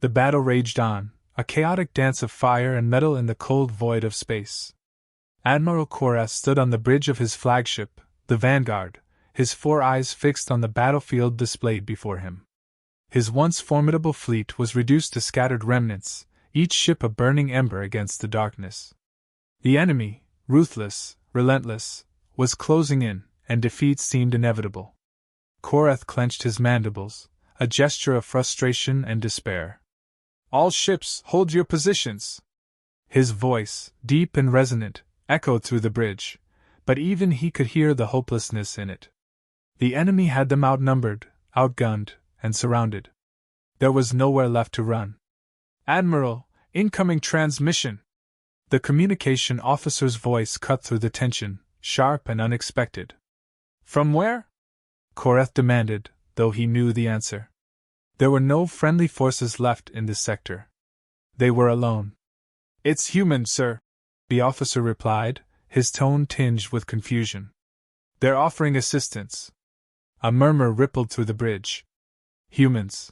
The battle raged on, a chaotic dance of fire and metal in the cold void of space. Admiral Korath stood on the bridge of his flagship, the Vanguard, his 4 eyes fixed on the battlefield displayed before him. His once formidable fleet was reduced to scattered remnants, each ship a burning ember against the darkness. The enemy, ruthless, relentless, was closing in, and defeat seemed inevitable. Korath clenched his mandibles, a gesture of frustration and despair. "All ships, hold your positions!" His voice, deep and resonant, echoed through the bridge, but even he could hear the hopelessness in it. The enemy had them outnumbered, outgunned, and surrounded. There was nowhere left to run. "Admiral, incoming transmission!" The communication officer's voice cut through the tension, sharp and unexpected. "From where?" Korath demanded, though he knew the answer. There were no friendly forces left in this sector. They were alone. "It's human, sir," the officer replied, his tone tinged with confusion. "They're offering assistance." A murmur rippled through the bridge. Humans.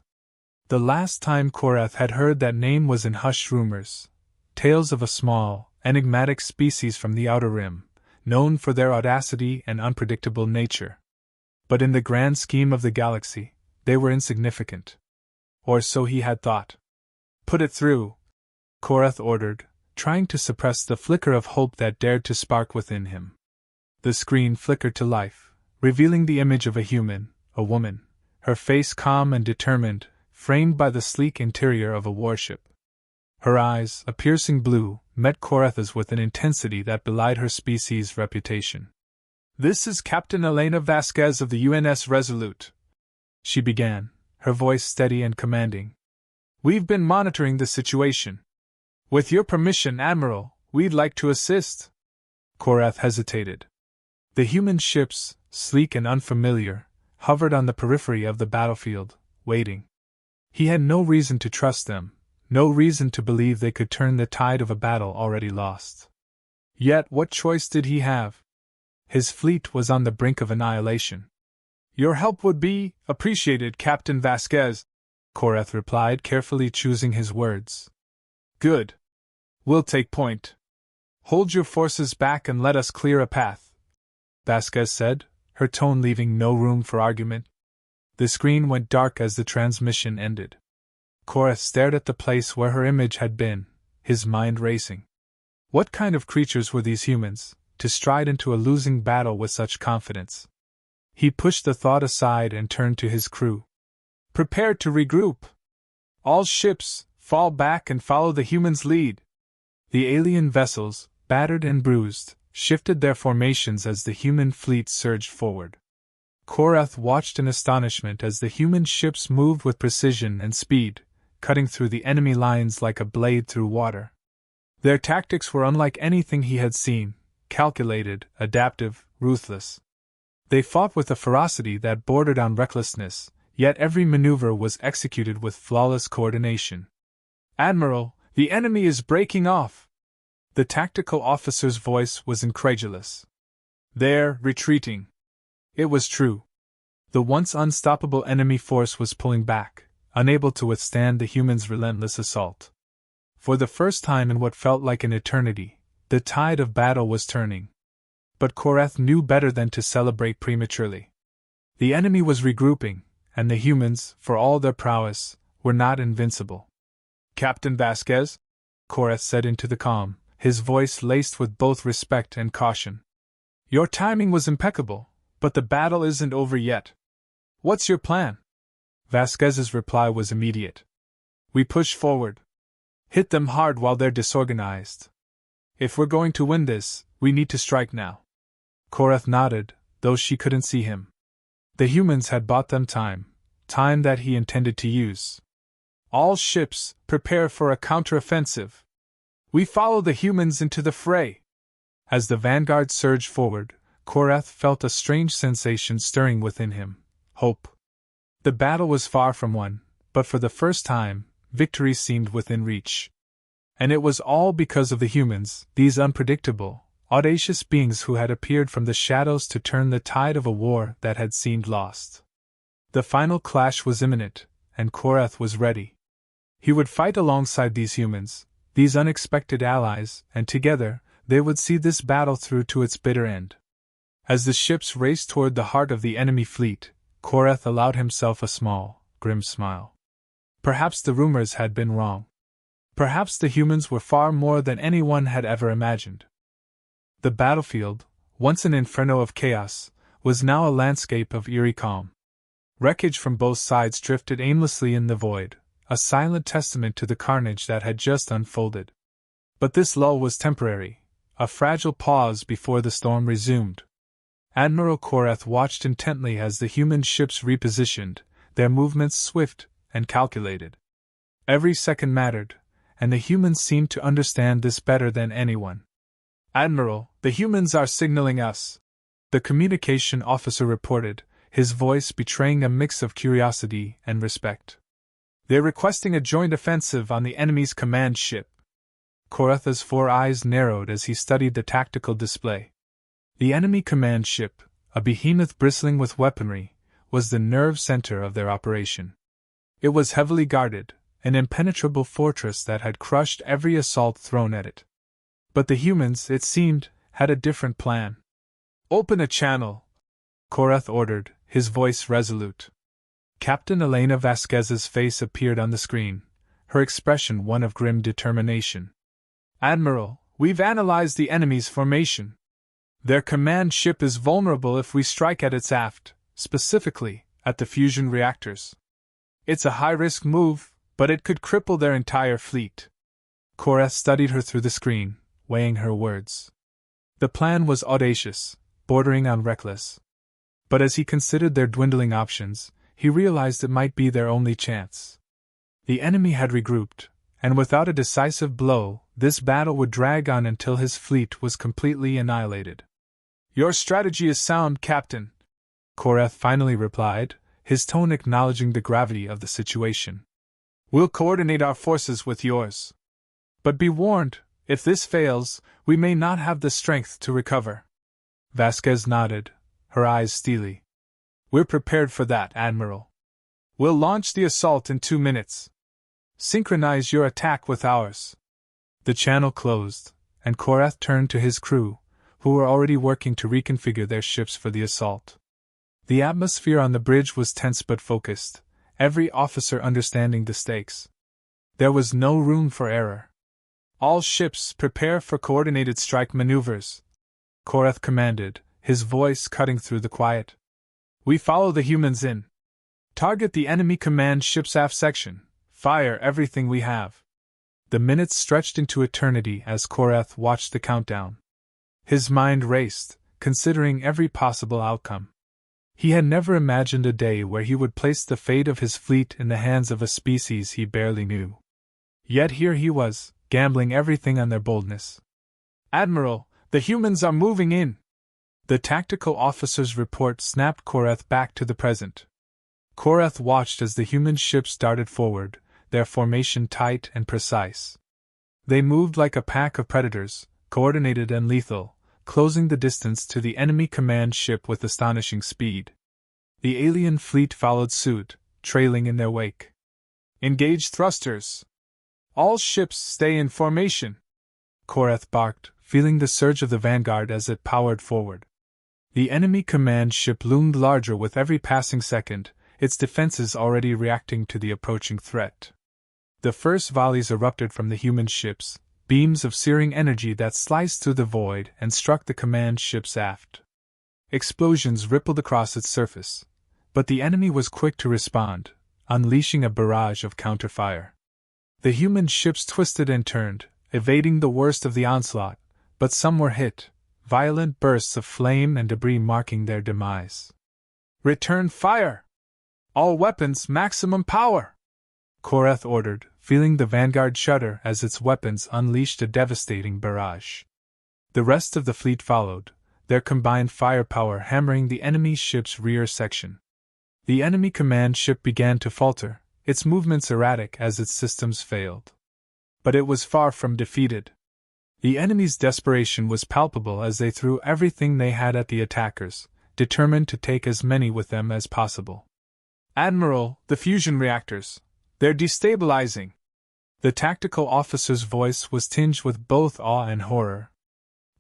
The last time Korath had heard that name was in hushed rumors, tales of a small, enigmatic species from the Outer Rim, known for their audacity and unpredictable nature. But in the grand scheme of the galaxy, they were insignificant. Or so he had thought. "Put it through," Korath ordered, trying to suppress the flicker of hope that dared to spark within him. The screen flickered to life, revealing the image of a human, a woman, her face calm and determined, framed by the sleek interior of a warship. Her eyes, a piercing blue, met Korath's with an intensity that belied her species' reputation. "This is Captain Elena Vasquez of the UNS Resolute," she began, her voice steady and commanding. "We've been monitoring the situation. With your permission, Admiral, we'd like to assist." Korath hesitated. The human ships, sleek and unfamiliar, hovered on the periphery of the battlefield, waiting. He had no reason to trust them, no reason to believe they could turn the tide of a battle already lost. Yet what choice did he have? His fleet was on the brink of annihilation. "Your help would be appreciated, Captain Vasquez," Korath replied, carefully choosing his words. "Good. We'll take point. Hold your forces back and let us clear a path," Vasquez said, her tone leaving no room for argument. The screen went dark as the transmission ended. Korath stared at the place where her image had been, his mind racing. What kind of creatures were these humans, to stride into a losing battle with such confidence? He pushed the thought aside and turned to his crew. "Prepare to regroup. All ships, fall back and follow the humans' lead." The alien vessels, battered and bruised, shifted their formations as the human fleet surged forward. Korath watched in astonishment as the human ships moved with precision and speed, cutting through the enemy lines like a blade through water. Their tactics were unlike anything he had seen, calculated, adaptive, ruthless. They fought with a ferocity that bordered on recklessness, yet every maneuver was executed with flawless coordination. "Admiral, the enemy is breaking off!" The tactical officer's voice was incredulous. "They're retreating." It was true. The once unstoppable enemy force was pulling back, unable to withstand the humans' relentless assault. For the first time in what felt like an eternity, the tide of battle was turning. But Korath knew better than to celebrate prematurely. The enemy was regrouping, and the humans, for all their prowess, were not invincible. "Captain Vasquez," Korath said into the calm, his voice laced with both respect and caution. "Your timing was impeccable, but the battle isn't over yet. What's your plan?" Vasquez's reply was immediate. "We push forward. Hit them hard while they're disorganized. If we're going to win this, we need to strike now." Korath nodded, though she couldn't see him. The humans had bought them time that he intended to use. "All ships, prepare for a counteroffensive. We follow the humans into the fray." As the vanguard surged forward, Korath felt a strange sensation stirring within him: hope. The battle was far from won, but for the first time, victory seemed within reach. And it was all because of the humans, these unpredictable, audacious beings who had appeared from the shadows to turn the tide of a war that had seemed lost. The final clash was imminent, and Korath was ready. He would fight alongside these humans, these unexpected allies, and together, they would see this battle through to its bitter end. As the ships raced toward the heart of the enemy fleet, Korath allowed himself a small, grim smile. Perhaps the rumors had been wrong. Perhaps the humans were far more than anyone had ever imagined. The battlefield, once an inferno of chaos, was now a landscape of eerie calm. Wreckage from both sides drifted aimlessly in the void, a silent testament to the carnage that had just unfolded. But this lull was temporary, a fragile pause before the storm resumed. Admiral Korath watched intently as the human ships repositioned, their movements swift and calculated. Every second mattered, and the humans seemed to understand this better than anyone. "Admiral, the humans are signaling us," the communication officer reported, his voice betraying a mix of curiosity and respect. "They're requesting a joint offensive on the enemy's command ship." Korath's 4 eyes narrowed as he studied the tactical display. The enemy command ship, a behemoth bristling with weaponry, was the nerve center of their operation. It was heavily guarded, an impenetrable fortress that had crushed every assault thrown at it. But the humans, it seemed, had a different plan. "Open a channel," Korath ordered, his voice resolute. Captain Elena Vasquez's face appeared on the screen, her expression one of grim determination. "Admiral, we've analyzed the enemy's formation. Their command ship is vulnerable if we strike at its aft, specifically, at the fusion reactors. It's a high-risk move, but it could cripple their entire fleet." Korath studied her through the screen, weighing her words. The plan was audacious, bordering on reckless. But as he considered their dwindling options, he realized it might be their only chance. The enemy had regrouped, and without a decisive blow, this battle would drag on until his fleet was completely annihilated. "Your strategy is sound, Captain," Korath finally replied, his tone acknowledging the gravity of the situation. "We'll coordinate our forces with yours. But be warned, if this fails, we may not have the strength to recover." Vasquez nodded, her eyes steely. "We're prepared for that, Admiral. We'll launch the assault in 2 minutes. Synchronize your attack with ours." The channel closed, and Korath turned to his crew, who were already working to reconfigure their ships for the assault. The atmosphere on the bridge was tense but focused, every officer understanding the stakes. There was no room for error. "All ships prepare for coordinated strike maneuvers," Korath commanded, his voice cutting through the quiet. "We follow the humans in. Target the enemy command ship's aft section. Fire everything we have." The minutes stretched into eternity as Korath watched the countdown. His mind raced, considering every possible outcome. He had never imagined a day where he would place the fate of his fleet in the hands of a species he barely knew. Yet here he was, gambling everything on their boldness. "Admiral, the humans are moving in!" The tactical officer's report snapped Korath back to the present. Korath watched as the human ships darted forward, their formation tight and precise. They moved like a pack of predators, coordinated and lethal, closing the distance to the enemy command ship with astonishing speed. The alien fleet followed suit, trailing in their wake. "Engage thrusters! All ships stay in formation!" Korath barked, feeling the surge of the vanguard as it powered forward. The enemy command ship loomed larger with every passing second, its defenses already reacting to the approaching threat. The first volleys erupted from the human ships, beams of searing energy that sliced through the void and struck the command ship's aft. Explosions rippled across its surface, but the enemy was quick to respond, unleashing a barrage of counterfire. The human ships twisted and turned, evading the worst of the onslaught, but some were hit, violent bursts of flame and debris marking their demise. "Return fire! All weapons maximum power!" Korath ordered, feeling the vanguard shudder as its weapons unleashed a devastating barrage. The rest of the fleet followed, their combined firepower hammering the enemy ship's rear section. The enemy command ship began to falter, its movements erratic as its systems failed. But it was far from defeated. The enemy's desperation was palpable as they threw everything they had at the attackers, determined to take as many with them as possible. "Admiral, the fusion reactors. They're destabilizing!" The tactical officer's voice was tinged with both awe and horror.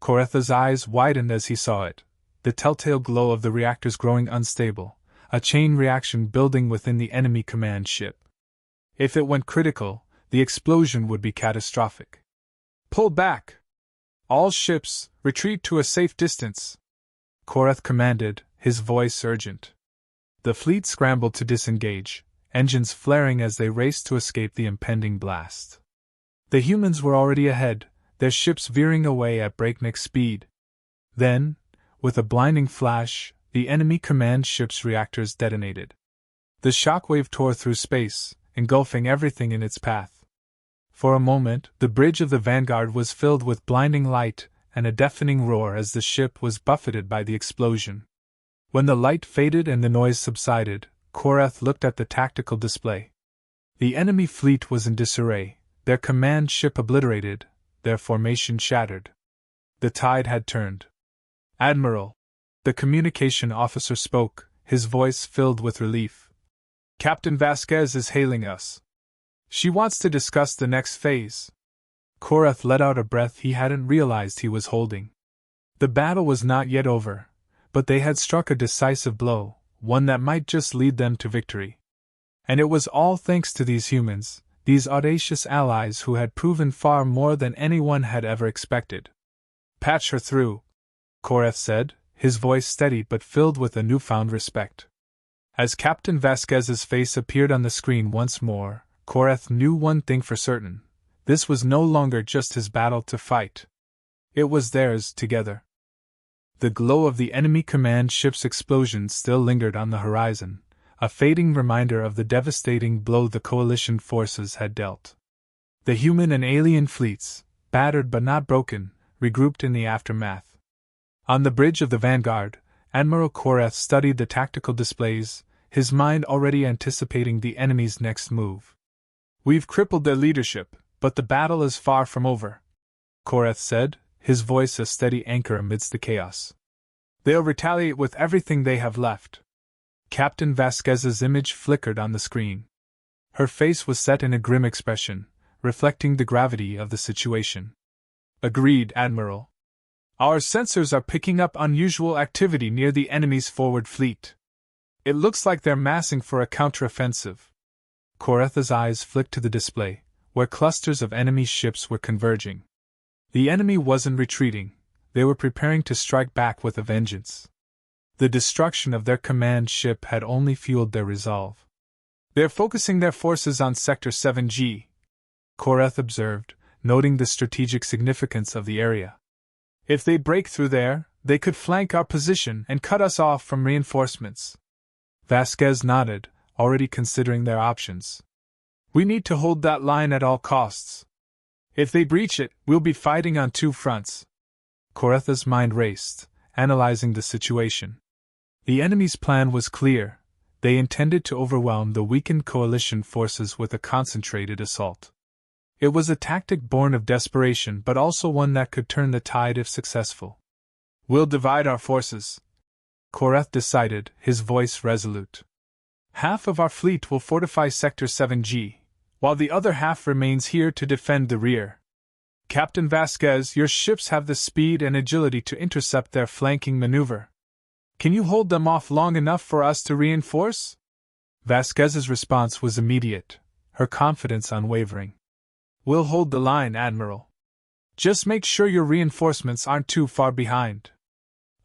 Koretha's eyes widened as he saw it, the telltale glow of the reactors growing unstable, a chain reaction building within the enemy command ship. If it went critical, the explosion would be catastrophic. "Pull back! All ships, retreat to a safe distance!" Koreth commanded, his voice urgent. The fleet scrambled to disengage, engines flaring as they raced to escape the impending blast. The humans were already ahead, their ships veering away at breakneck speed. Then, with a blinding flash, the enemy command ship's reactors detonated. The shockwave tore through space, engulfing everything in its path. For a moment, the bridge of the Vanguard was filled with blinding light and a deafening roar as the ship was buffeted by the explosion. When the light faded and the noise subsided, Koreth looked at the tactical display. The enemy fleet was in disarray, their command ship obliterated, their formation shattered. The tide had turned. "Admiral," the communication officer spoke, his voice filled with relief. "Captain Vasquez is hailing us. She wants to discuss the next phase." Koreth let out a breath he hadn't realized he was holding. The battle was not yet over, but they had struck a decisive blow, one that might just lead them to victory. And it was all thanks to these humans, these audacious allies who had proven far more than anyone had ever expected. "Patch her through," Koreth said, his voice steady but filled with a newfound respect. As Captain Vasquez's face appeared on the screen once more, Koreth knew one thing for certain: this was no longer just his battle to fight. It was theirs together. The glow of the enemy command ship's explosion still lingered on the horizon, a fading reminder of the devastating blow the coalition forces had dealt. The human and alien fleets, battered but not broken, regrouped in the aftermath. On the bridge of the Vanguard, Admiral Koreth studied the tactical displays, his mind already anticipating the enemy's next move. "We've crippled their leadership, but the battle is far from over," Koreth said, his voice a steady anchor amidst the chaos. "They'll retaliate with everything they have left." Captain Vasquez's image flickered on the screen. Her face was set in a grim expression, reflecting the gravity of the situation. "Agreed, Admiral. Our sensors are picking up unusual activity near the enemy's forward fleet. It looks like they're massing for a counteroffensive." Koretha's eyes flicked to the display, where clusters of enemy ships were converging. The enemy wasn't retreating, they were preparing to strike back with a vengeance. The destruction of their command ship had only fueled their resolve. "They're focusing their forces on Sector 7G, Koreth observed, noting the strategic significance of the area. "If they break through there, they could flank our position and cut us off from reinforcements." Vasquez nodded, already considering their options. "We need to hold that line at all costs. If they breach it, we'll be fighting on two fronts." Koretha's mind raced, analyzing the situation. The enemy's plan was clear: they intended to overwhelm the weakened coalition forces with a concentrated assault. It was a tactic born of desperation, but also one that could turn the tide if successful. "We'll divide our forces," Koreth decided, his voice resolute. "Half of our fleet will fortify Sector 7G, while the other half remains here to defend the rear. Captain Vasquez, your ships have the speed and agility to intercept their flanking maneuver. Can you hold them off long enough for us to reinforce?" Vasquez's response was immediate, her confidence unwavering. "We'll hold the line, Admiral. Just make sure your reinforcements aren't too far behind."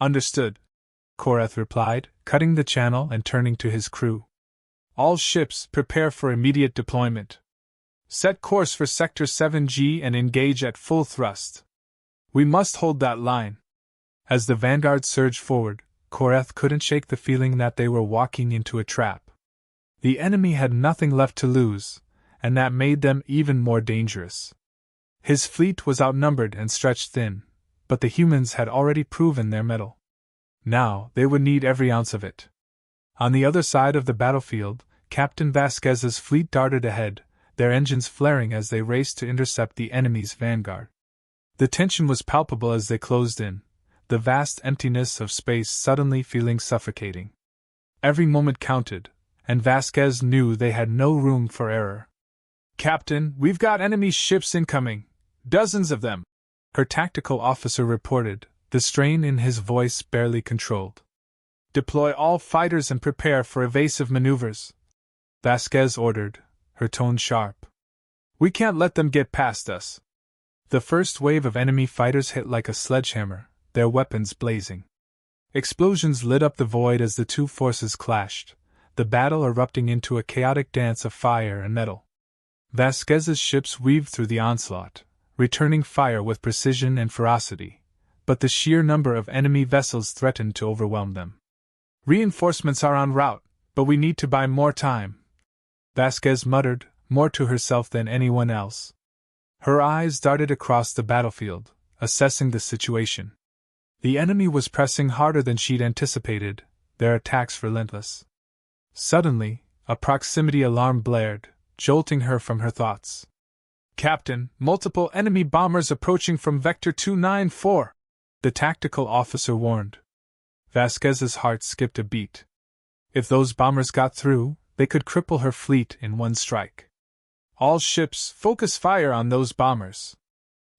"Understood," Koreth replied, cutting the channel and turning to his crew. "All ships, prepare for immediate deployment. Set course for Sector 7G and engage at full thrust. We must hold that line." As the Vanguard surged forward, Koreth couldn't shake the feeling that they were walking into a trap. The enemy had nothing left to lose, and that made them even more dangerous. His fleet was outnumbered and stretched thin, but the humans had already proven their mettle. Now they would need every ounce of it. On the other side of the battlefield, Captain Vasquez's fleet darted ahead, their engines flaring as they raced to intercept the enemy's vanguard. The tension was palpable as they closed in, the vast emptiness of space suddenly feeling suffocating. Every moment counted, and Vasquez knew they had no room for error. Captain, we've got enemy ships incoming. Dozens of them, her tactical officer reported, the strain in his voice barely controlled. Deploy all fighters and prepare for evasive maneuvers, Vasquez ordered, her tone sharp. We can't let them get past us. The first wave of enemy fighters hit like a sledgehammer, their weapons blazing. Explosions lit up the void as the two forces clashed, the battle erupting into a chaotic dance of fire and metal. Vasquez's ships weaved through the onslaught, returning fire with precision and ferocity, but the sheer number of enemy vessels threatened to overwhelm them. Reinforcements are en route, but we need to buy more time, Vasquez muttered, more to herself than anyone else. Her eyes darted across the battlefield, assessing the situation. The enemy was pressing harder than she'd anticipated, their attacks relentless. Suddenly, a proximity alarm blared, jolting her from her thoughts. Captain, multiple enemy bombers approaching from Vector 294, the tactical officer warned. Vasquez's heart skipped a beat. If those bombers got through, they could cripple her fleet in one strike. All ships, focus fire on those bombers.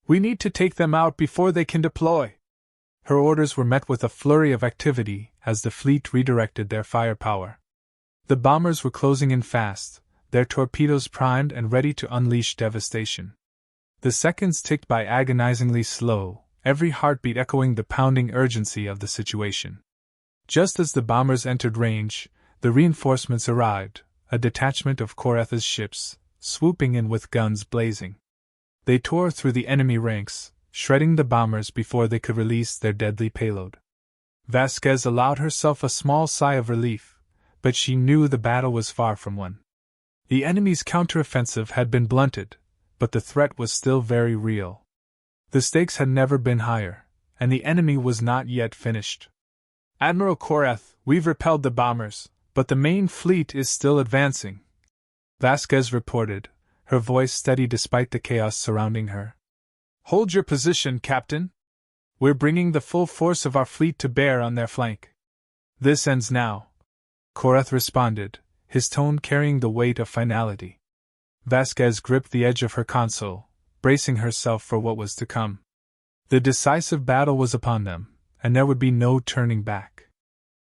We need to take them out before they can deploy. Her orders were met with a flurry of activity as the fleet redirected their firepower. The bombers were closing in fast, their torpedoes primed and ready to unleash devastation. The seconds ticked by agonizingly slow, every heartbeat echoing the pounding urgency of the situation. Just as the bombers entered range, the reinforcements arrived, a detachment of Koretha's ships, swooping in with guns blazing. They tore through the enemy ranks, shredding the bombers before they could release their deadly payload. Vasquez allowed herself a small sigh of relief, but she knew the battle was far from won. The enemy's counteroffensive had been blunted, but the threat was still very real. The stakes had never been higher, and the enemy was not yet finished. Admiral Koreth, we've repelled the bombers, but the main fleet is still advancing, Vasquez reported, her voice steady despite the chaos surrounding her. Hold your position, Captain. We're bringing the full force of our fleet to bear on their flank. This ends now, Koreth responded, his tone carrying the weight of finality. Vasquez gripped the edge of her console, bracing herself for what was to come. The decisive battle was upon them, and there would be no turning back.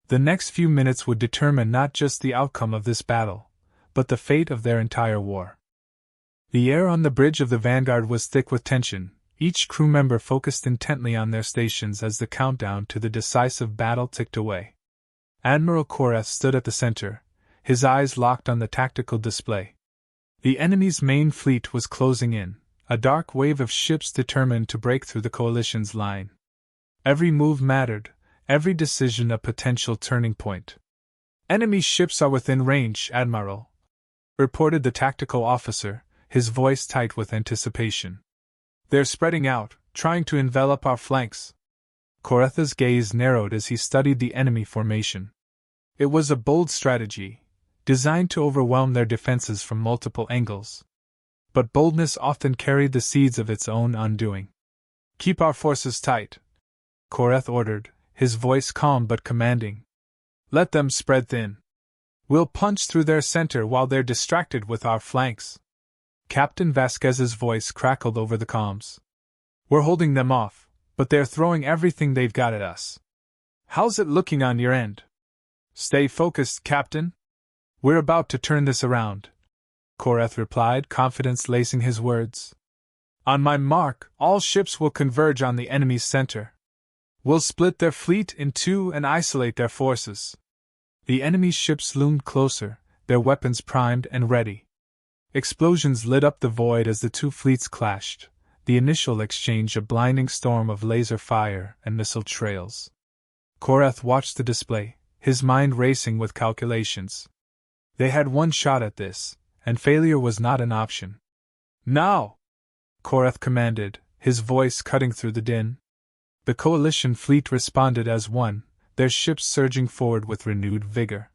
The next few minutes would determine not just the outcome of this battle, but the fate of their entire war. The air on the bridge of the Vanguard was thick with tension, each crew member focused intently on their stations as the countdown to the decisive battle ticked away. Admiral Koreth stood at the center, his eyes locked on the tactical display. The enemy's main fleet was closing in, a dark wave of ships determined to break through the coalition's line. Every move mattered, every decision a potential turning point. Enemy ships are within range, Admiral, reported the tactical officer, his voice tight with anticipation. They're spreading out, trying to envelop our flanks. Koretha's gaze narrowed as he studied the enemy formation. It was a bold strategy, designed to overwhelm their defenses from multiple angles. But boldness often carried the seeds of its own undoing. Keep our forces tight, Koreth ordered, his voice calm but commanding. Let them spread thin. We'll punch through their center while they're distracted with our flanks. Captain Vasquez's voice crackled over the comms. We're holding them off, but they're throwing everything they've got at us. How's it looking on your end? Stay focused, Captain. We're about to turn this around, Koreth replied, confidence lacing his words. On my mark, all ships will converge on the enemy's center. We'll split their fleet in two and isolate their forces. The enemy's ships loomed closer, their weapons primed and ready. Explosions lit up the void as the two fleets clashed, the initial exchange a blinding storm of laser fire and missile trails. Koreth watched the display, his mind racing with calculations. They had one shot at this, and failure was not an option. Now! Koreth commanded, his voice cutting through the din. The coalition fleet responded as one, their ships surging forward with renewed vigor.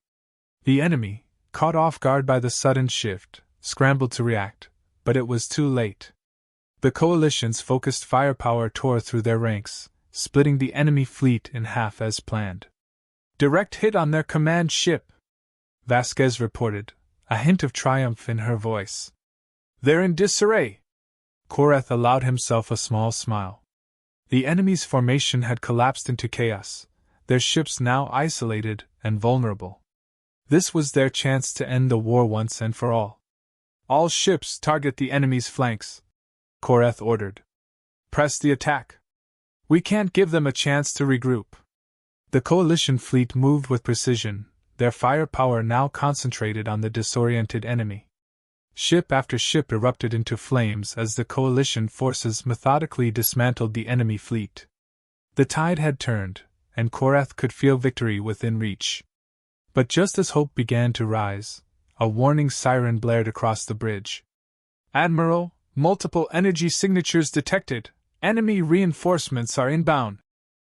The enemy, caught off guard by the sudden shift, scrambled to react, but it was too late. The coalition's focused firepower tore through their ranks, splitting the enemy fleet in half as planned. Direct hit on their command ship, Vasquez reported, a hint of triumph in her voice. They're in disarray. Korath allowed himself a small smile. The enemy's formation had collapsed into chaos, their ships now isolated and vulnerable. This was their chance to end the war once and for all. All ships target the enemy's flanks, Korath ordered. Press the attack. We can't give them a chance to regroup. The coalition fleet moved with precision, their firepower now concentrated on the disoriented enemy. Ship after ship erupted into flames as the coalition forces methodically dismantled the enemy fleet. The tide had turned, and Korath could feel victory within reach. But just as hope began to rise, a warning siren blared across the bridge. Admiral, multiple energy signatures detected. Enemy reinforcements are inbound.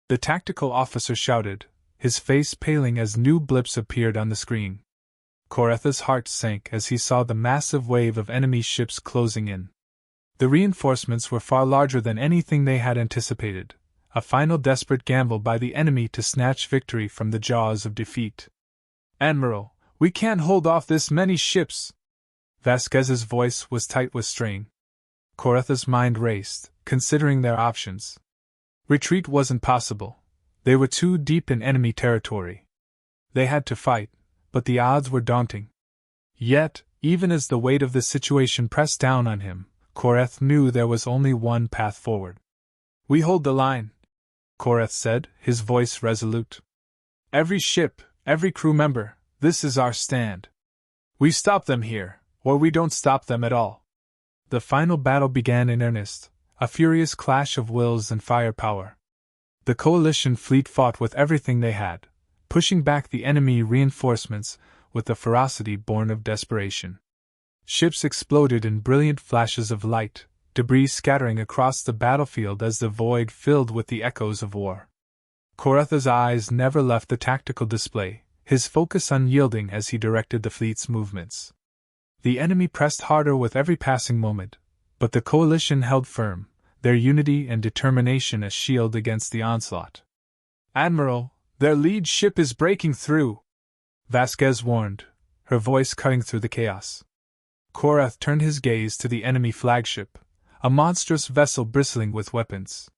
The tactical officer shouted, his face paling as new blips appeared on the screen. Korath's heart sank as he saw the massive wave of enemy ships closing in. The reinforcements were far larger than anything they had anticipated, a final desperate gamble by the enemy to snatch victory from the jaws of defeat. Admiral, we can't hold off this many ships. Vasquez's voice was tight with strain. Korath's mind raced, considering their options. Retreat wasn't possible. They were too deep in enemy territory. They had to fight, but the odds were daunting. Yet, even as the weight of the situation pressed down on him, Korath knew there was only one path forward. We hold the line, Korath said, his voice resolute. Every ship, every crew member, this is our stand. We stop them here, or we don't stop them at all. The final battle began in earnest, a furious clash of wills and firepower. The coalition fleet fought with everything they had, pushing back the enemy reinforcements with the ferocity born of desperation. Ships exploded in brilliant flashes of light, debris scattering across the battlefield as the void filled with the echoes of war. Korath's eyes never left the tactical display, his focus unyielding as he directed the fleet's movements. The enemy pressed harder with every passing moment, but the coalition held firm, their unity and determination a shield against the onslaught. Admiral, their lead ship is breaking through, Vasquez warned, her voice cutting through the chaos. Korath turned his gaze to the enemy flagship, a monstrous vessel bristling with weapons.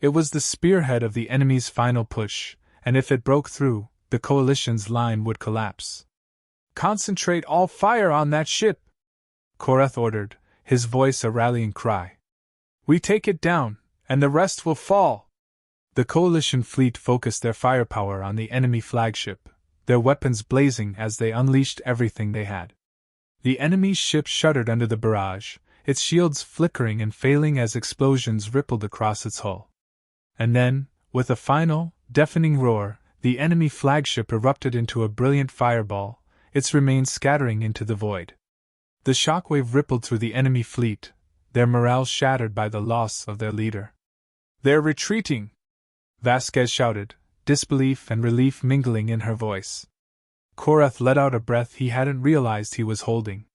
It was the spearhead of the enemy's final push, and if it broke through, the coalition's line would collapse. Concentrate all fire on that ship, Korath ordered, his voice a rallying cry. We take it down, and the rest will fall. The coalition fleet focused their firepower on the enemy flagship, their weapons blazing as they unleashed everything they had. The enemy's ship shuddered under the barrage, its shields flickering and failing as explosions rippled across its hull. And then, with a final, deafening roar, the enemy flagship erupted into a brilliant fireball, its remains scattering into the void. The shockwave rippled through the enemy fleet, their morale shattered by the loss of their leader. They're retreating, Vasquez shouted, disbelief and relief mingling in her voice. Korath let out a breath he hadn't realized he was holding.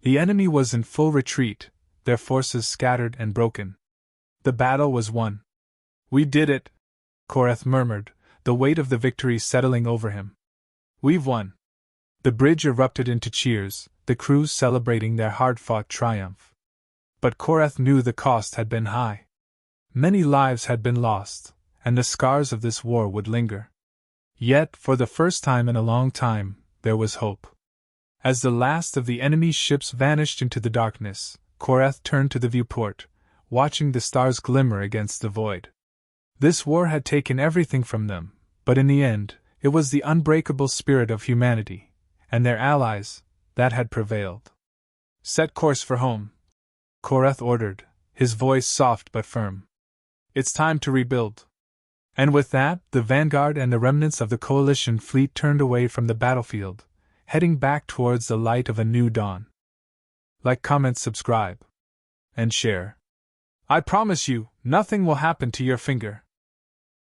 The enemy was in full retreat, their forces scattered and broken. The battle was won. We did it, Korath murmured, the weight of the victory settling over him. We've won. The bridge erupted into cheers, the crews celebrating their hard-fought triumph. But Korath knew the cost had been high. Many lives had been lost, and the scars of this war would linger. Yet, for the first time in a long time, there was hope. As the last of the enemy's ships vanished into the darkness, Korath turned to the viewport, watching the stars glimmer against the void. This war had taken everything from them, but in the end, it was the unbreakable spirit of humanity, and their allies, that had prevailed. Set course for home, Korath ordered, his voice soft but firm. It's time to rebuild. And with that, the vanguard and the remnants of the coalition fleet turned away from the battlefield, heading back towards the light of a new dawn. Like, comment, subscribe, and share. I promise you, nothing will happen to your finger.